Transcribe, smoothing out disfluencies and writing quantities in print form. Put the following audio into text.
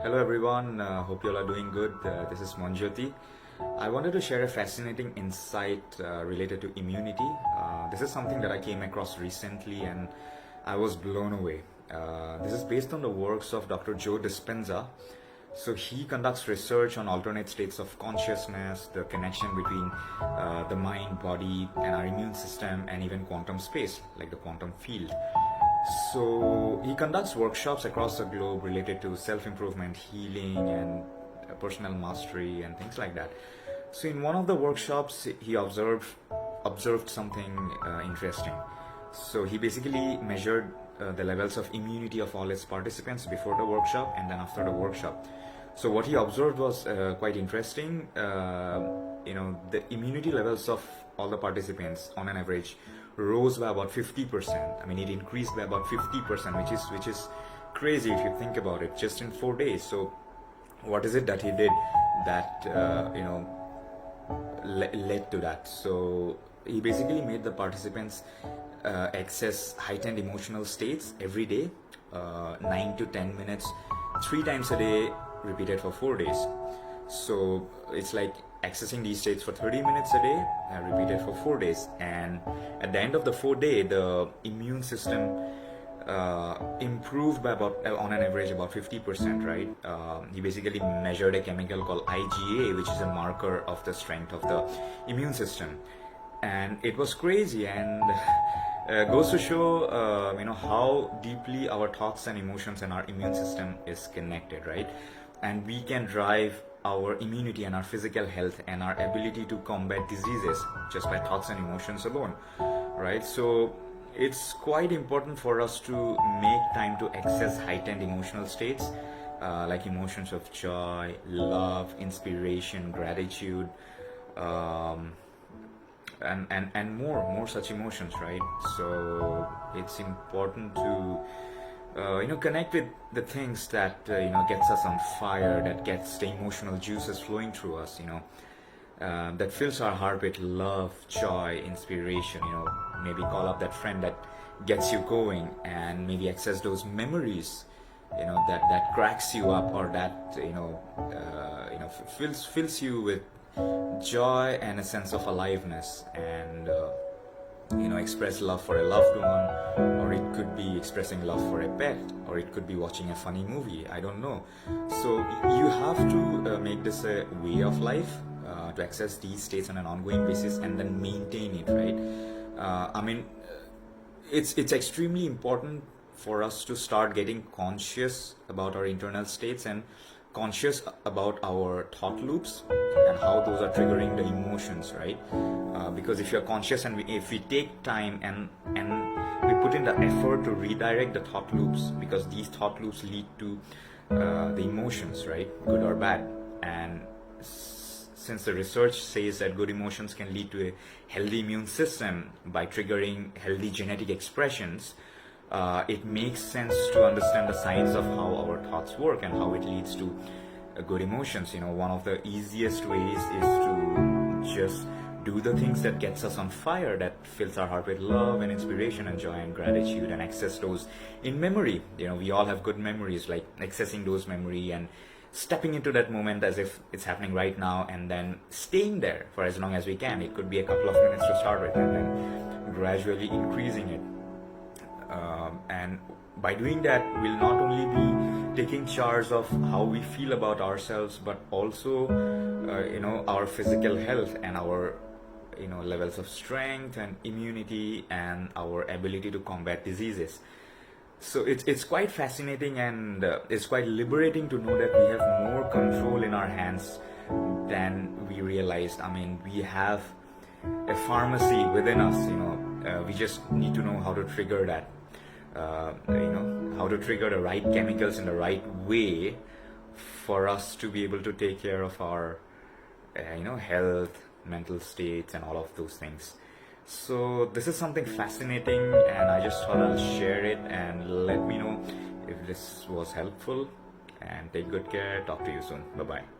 Hello everyone, hope you all are doing good. This is Manjoti. I wanted to share a fascinating insight related to immunity. This is something that I came across recently and I was blown away. This is based on the works of Dr. Joe Dispenza. So he conducts research on alternate states of consciousness, the connection between the mind, body, and our immune system, and even quantum space, like the quantum field. So he conducts workshops across the globe related to self-improvement, healing, and personal mastery and things like that. So in one of the workshops, he observed something interesting. So he basically measured the levels of immunity of all his participants before the workshop and then after the workshop. So what he observed was quite interesting. The immunity levels of all the participants on an average rose by about 50%. I mean, it increased by about 50%, which is crazy if you think about it, just in 4 days. So what is it that he did that led to that? So he basically made the participants access heightened emotional states every day, 9 to 10 minutes, 3 times a day, repeated for 4 days. So it's like accessing these states for 30 minutes a day, repeated for 4 days. And at the end of the 4th day, the immune system improved by about, on an average, about 50%, right? He basically measured a chemical called IgA, which is a marker of the strength of the immune system. And it was crazy, and goes to show, how deeply our thoughts and emotions and our immune system is connected, right? And we can drive our immunity and our physical health and our ability to combat diseases just by thoughts and emotions alone, right? So it's quite important for us to make time to access heightened emotional states, like emotions of joy, love, inspiration, gratitude, and more such emotions, right? So it's important to connect with the things that gets us on fire, that gets the emotional juices flowing through us, that fills our heart with love, joy, inspiration. Maybe call up that friend that gets you going, and maybe access those memories that cracks you up, or that fills you with joy and a sense of aliveness, and express love for a loved one, or it could be expressing love for a pet, or it could be watching a funny movie. I don't know. So you have to make this a way of life, to access these states on an ongoing basis and then maintain it, right? It's extremely important for us to start getting conscious about our internal states and conscious about our thought loops and how those are triggering the emotions, right? Because if you're conscious, and if we take time and we put in the effort to redirect the thought loops, because these thought loops lead to the emotions, right, good or bad. And since the research says that good emotions can lead to a healthy immune system by triggering healthy genetic expressions, it makes sense to understand the science of how our thoughts work and how it leads to good emotions. One of the easiest ways is to just do the things that gets us on fire, that fills our heart with love and inspiration and joy and gratitude, and access those in memory. We all have good memories, like accessing those memory and stepping into that moment as if it's happening right now, and then staying there for as long as we can. It could be a couple of minutes to start with, and then gradually increasing it. And by doing that, we'll not only be taking charge of how we feel about ourselves, but also our physical health and our levels of strength and immunity and our ability to combat diseases. So it's quite fascinating, and it's quite liberating to know that we have more control in our hands than we realized. We have a pharmacy within us. We just need to know how to trigger that, how to trigger the right chemicals in the right way for us to be able to take care of our health, mental states, and all of those things. So this is something fascinating, and I just thought I'll share it, and let me know if this was helpful. And take good care. Talk to you soon. Bye bye.